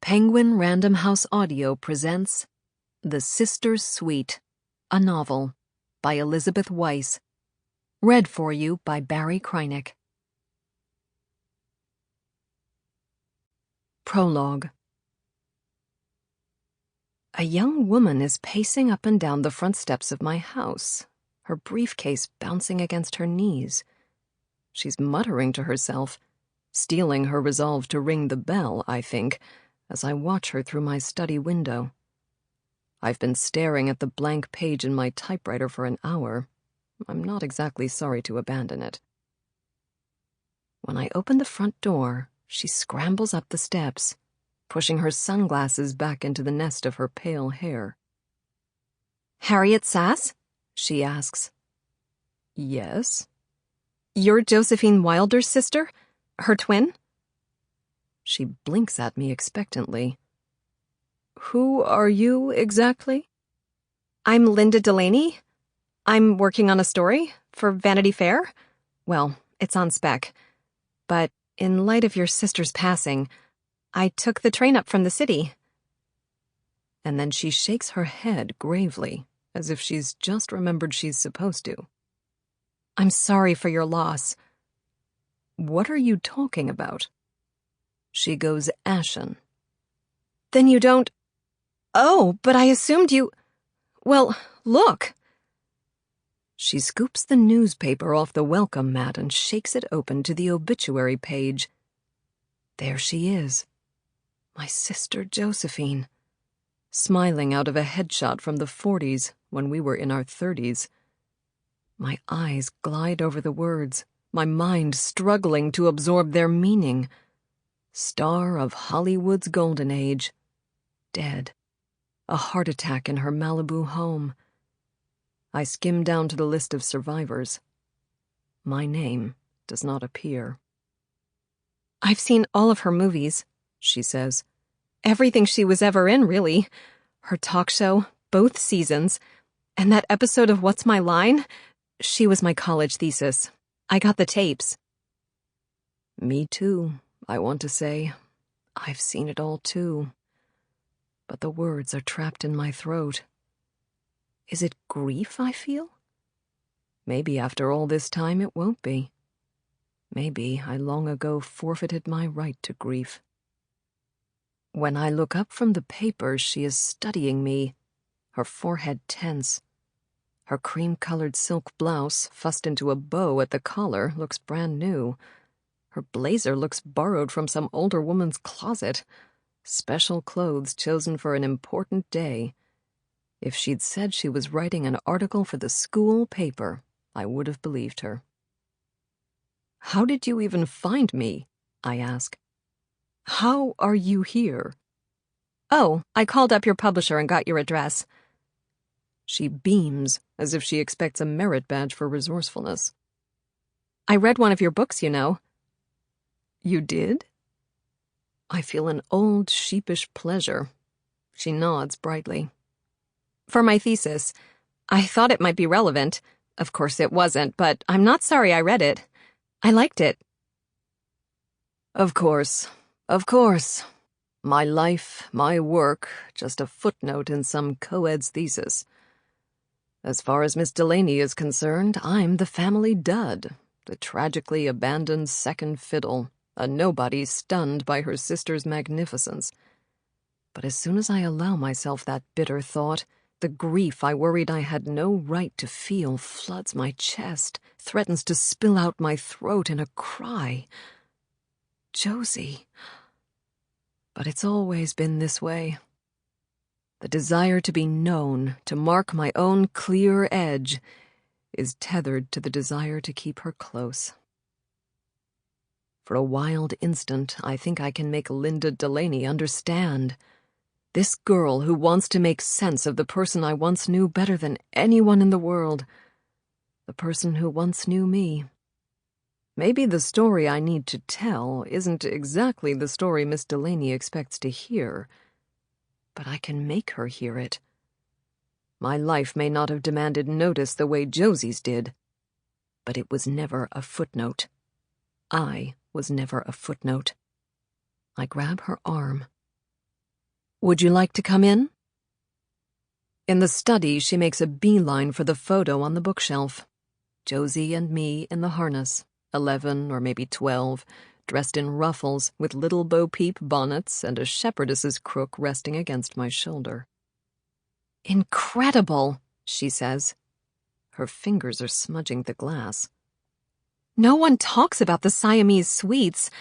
Penguin Random House Audio presents The Sister's Suite, a novel, by Elizabeth Weiss. Read for you by Barrie Kreinik. Prologue. A young woman is pacing up and down the front steps of my house, her briefcase bouncing against her knees. She's muttering to herself, stealing her resolve to ring the bell, I think, as I watch her through my study window. I've been staring at the blank page in my typewriter for an hour. I'm not exactly sorry to abandon it. When I open the front door, she scrambles up the steps, pushing her sunglasses back into the nest of her pale hair. "Harriet Szász?" she asks. "Yes." "You're Josephine Wilder's sister? Her twin?" She blinks at me expectantly. "Who are you, exactly?" "I'm Linda Delaney. I'm working on a story for Vanity Fair. Well, it's on spec. But in light of your sister's passing, I took the train up from the city." And then she shakes her head gravely, as if she's just remembered she's supposed to. "I'm sorry for your loss." "What are you talking about?" She goes ashen. "Then you don't... Oh, but I assumed you... Well, look." She scoops the newspaper off the welcome mat and shakes it open to the obituary page. There she is, my sister Josephine, smiling out of a headshot from the 40s when we were in our 30s. My eyes glide over the words, my mind struggling to absorb their meaning. Star of Hollywood's golden age, dead. A heart attack in her Malibu home. I skim down to the list of survivors. My name does not appear. "I've seen all of her movies," she says. "Everything she was ever in, really. Her talk show, both seasons, and that episode of What's My Line? She was my college thesis. I got the tapes." Me too, I want to say. I've seen it all too. But the words are trapped in my throat. Is it grief I feel? Maybe after all this time it won't be. Maybe I long ago forfeited my right to grief. When I look up from the paper, she is studying me, her forehead tense. Her cream-colored silk blouse, fussed into a bow at the collar, looks brand new. Her blazer looks borrowed from some older woman's closet. Special clothes chosen for an important day. If she'd said she was writing an article for the school paper, I would have believed her. "How did you even find me?" I ask. "How are you here?" "Oh, I called up your publisher and got your address." She beams, as if she expects a merit badge for resourcefulness. "I read one of your books, you know." "You did?" I feel an old, sheepish pleasure. She nods brightly. "For my thesis. I thought it might be relevant. Of course it wasn't, but I'm not sorry I read it. I liked it." Of course. My life, my work, just a footnote in some co-ed's thesis. As far as Miss Delaney is concerned, I'm the family dud, the tragically abandoned second fiddle, a nobody stunned by her sister's magnificence. But as soon as I allow myself that bitter thought, the grief I worried I had no right to feel floods my chest, threatens to spill out my throat in a cry. Josie. But it's always been this way. The desire to be known, to mark my own clear edge, is tethered to the desire to keep her close. For a wild instant, I think I can make Linda Delaney understand. This girl who wants to make sense of the person I once knew better than anyone in the world. The person who once knew me. Maybe the story I need to tell isn't exactly the story Miss Delaney expects to hear, but I can make her hear it. My life may not have demanded notice the way Josie's did, but it was never a footnote. I was never a footnote. I grab her arm. Would you like to come in? In the study, she makes a beeline for the photo on the bookshelf. Josie and me in the harness, 11 or maybe 12, dressed in ruffles with little bo-peep bonnets and a shepherdess's crook resting against my shoulder. Incredible, she says. Her fingers are smudging the glass. No one talks about the Siamese suites.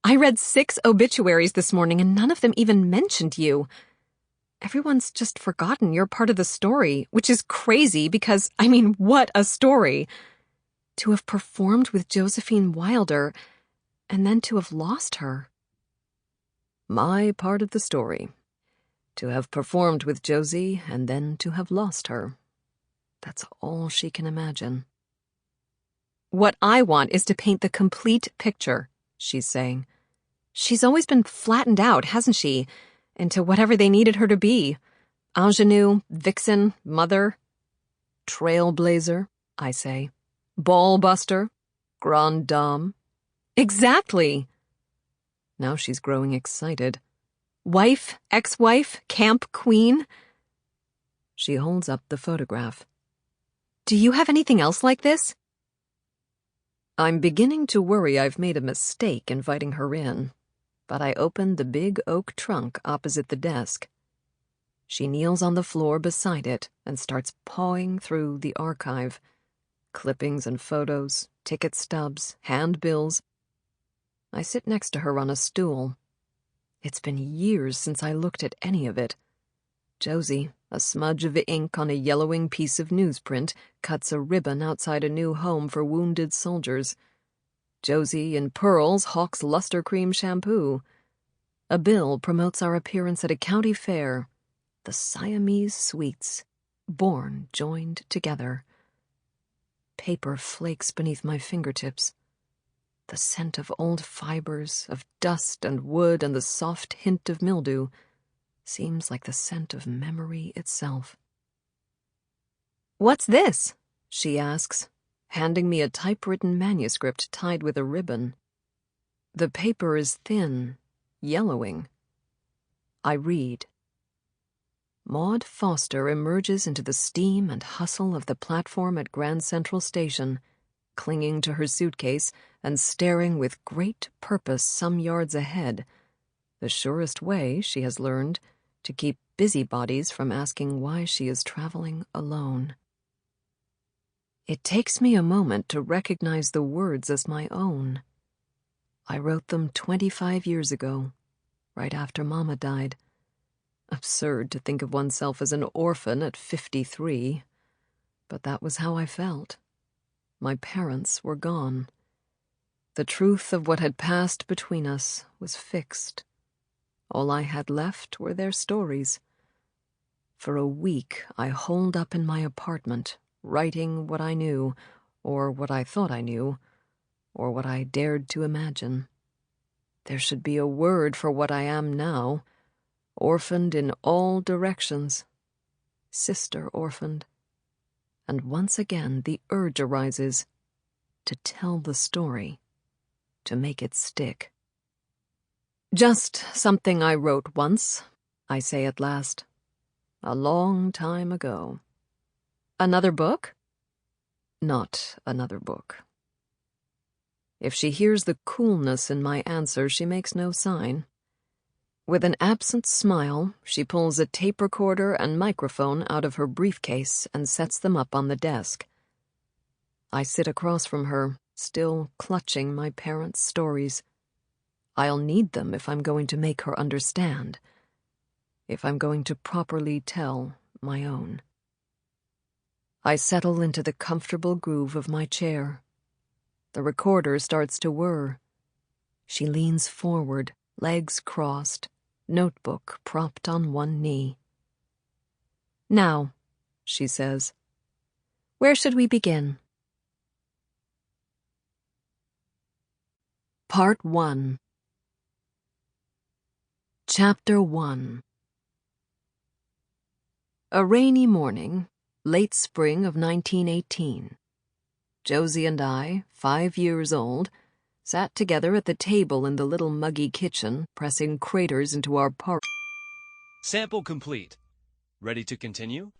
I read 6 obituaries this morning and none of them even mentioned you. Everyone's just forgotten you're part of the story, which is crazy because, what a story. To have performed with Josephine Wilder and then to have lost her. My part of the story. To have performed with Josie and then to have lost her. That's all she can imagine. What I want is to paint the complete picture, she's saying. She's always been flattened out, hasn't she, into whatever they needed her to be. Ingenue, vixen, mother. Trailblazer, I say. Ballbuster, grande dame. Exactly. Now she's growing excited. Wife, ex-wife, camp queen. She holds up the photograph. Do you have anything else like this? I'm beginning to worry I've made a mistake inviting her in, but I open the big oak trunk opposite the desk. She kneels on the floor beside it and starts pawing through the archive. Clippings and photos, ticket stubs, handbills. I sit next to her on a stool. It's been years since I looked at any of it. Josie, a smudge of ink on a yellowing piece of newsprint, cuts a ribbon outside a new home for wounded soldiers. Josie, in pearls, hawks luster cream shampoo. A bill promotes our appearance at a county fair. The Siamese suites, born joined together. Paper flakes beneath my fingertips. The scent of old fibers, of dust and wood and the soft hint of mildew seems like the scent of memory itself. What's this? She asks, handing me a typewritten manuscript tied with a ribbon. The paper is thin, yellowing. I read. Maud Foster emerges into the steam and hustle of the platform at Grand Central Station, clinging to her suitcase and staring with great purpose some yards ahead, the surest way, she has learned, to keep busybodies from asking why she is traveling alone. It takes me a moment to recognize the words as my own. I wrote them 25 years ago, right after Mama died. Absurd to think of oneself as an orphan at 53, but that was how I felt. My parents were gone. The truth of what had passed between us was fixed. All I had left were their stories. For a week, I holed up in my apartment, writing what I knew, or what I thought I knew, or what I dared to imagine. There should be a word for what I am now, orphaned in all directions, sister orphaned. And once again the urge arises to tell the story, to make it stick. Just something I wrote once, I say at last. A long time ago. Another book? Not another book. If she hears the coolness in my answer, she makes no sign. With an absent smile, she pulls a tape recorder and microphone out of her briefcase and sets them up on the desk. I sit across from her, still clutching my parents' stories. I'll need them if I'm going to make her understand, if I'm going to properly tell my own. I settle into the comfortable groove of my chair. The recorder starts to whir. She leans forward, legs crossed, notebook propped on one knee. Now, she says, where should we begin? Part 1. Chapter 1. A rainy morning, late spring of 1918. Josie and I, 5 years old, sat together at the table in the little muggy kitchen, pressing craters into our Sample complete. Ready to continue?